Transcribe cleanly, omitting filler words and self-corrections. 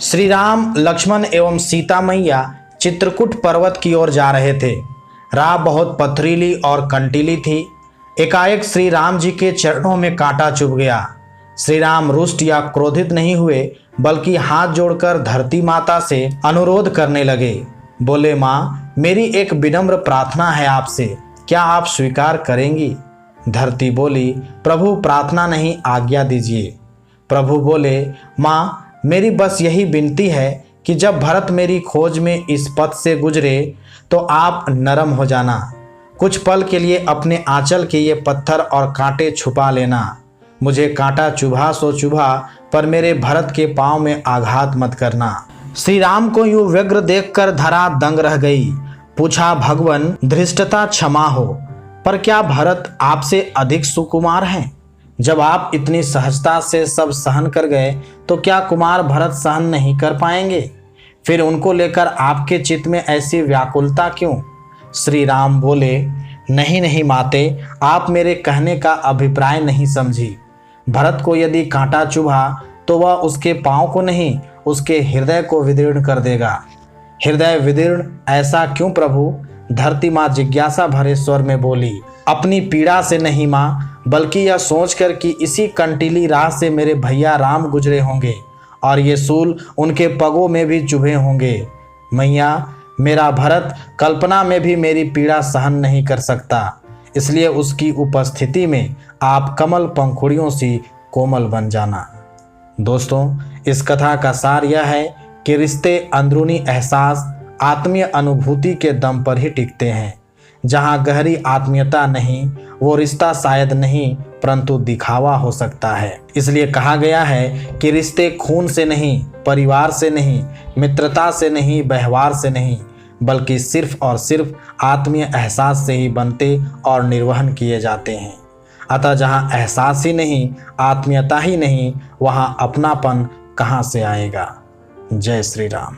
श्री राम, लक्ष्मण एवं सीता मैया चित्रकूट पर्वत की ओर जा रहे थे। राह बहुत पथरीली और कंटीली थी। एकाएक श्री राम जी के चरणों में कांटा चुभ गया। श्री राम रुष्ट या क्रोधित नहीं हुए, बल्कि हाथ जोड़कर धरती माता से अनुरोध करने लगे। बोले, माँ, मेरी एक विनम्र प्रार्थना है आपसे, क्या आप स्वीकार करेंगी? धरती बोली, प्रभु, प्रार्थना नहीं, आज्ञा दीजिए। प्रभु बोले, माँ, मेरी बस यही विनती है कि जब भरत मेरी खोज में इस पथ से गुजरे तो आप नरम हो जाना। कुछ पल के लिए अपने आंचल के ये पत्थर और कांटे छुपा लेना। मुझे कांटा चुभा सो चुभा, पर मेरे भरत के पांव में आघात मत करना। श्री राम को यूं व्यग्र देखकर धरा दंग रह गई। पूछा, भगवन, धृष्टता क्षमा हो, पर क्या भरत आपसे अधिक सुकुमार हैं? जब आप इतनी सहजता से सब सहन कर गए तो क्या कुमार भरत सहन नहीं कर पाएंगे? फिर उनको लेकर आपके चित्त में ऐसी व्याकुलता क्यों? श्री राम बोले, नहीं नहीं माते, आप मेरे कहने का अभिप्राय नहीं समझी। भरत को यदि कांटा चुभा तो वह उसके पांव को नहीं, उसके हृदय को विदीर्ण कर देगा। हृदय विदीर्ण ऐसा क्यों प्रभु? धरती माँ जिज्ञासा भरे स्वर में बोली, अपनी पीड़ा से नहीं माँ, बल्कि यह सोचकर कि इसी कंटीली राह से मेरे भैया राम गुजरे होंगे और ये सूल उनके पगों में भी चुभे होंगे। मैया, मेरा भरत कल्पना में भी मेरी पीड़ा सहन नहीं कर सकता, इसलिए उसकी उपस्थिति में आप कमल पंखुड़ियों सी कोमल बन जाना। दोस्तों, इस कथा का सार यह है कि रिश्ते अंदरूनी एहसास, आत्मीय अनुभूति के दम पर ही टिकते हैं। जहाँ गहरी आत्मीयता नहीं, वो रिश्ता शायद नहीं परंतु दिखावा हो सकता है। इसलिए कहा गया है कि रिश्ते खून से नहीं, परिवार से नहीं, मित्रता से नहीं, व्यवहार से नहीं, बल्कि सिर्फ और सिर्फ आत्मीय एहसास से ही बनते और निर्वहन किए जाते हैं। अतः जहाँ एहसास ही नहीं, आत्मीयता ही नहीं, वहाँ अपनापन कहाँ से आएगा? जय श्री राम।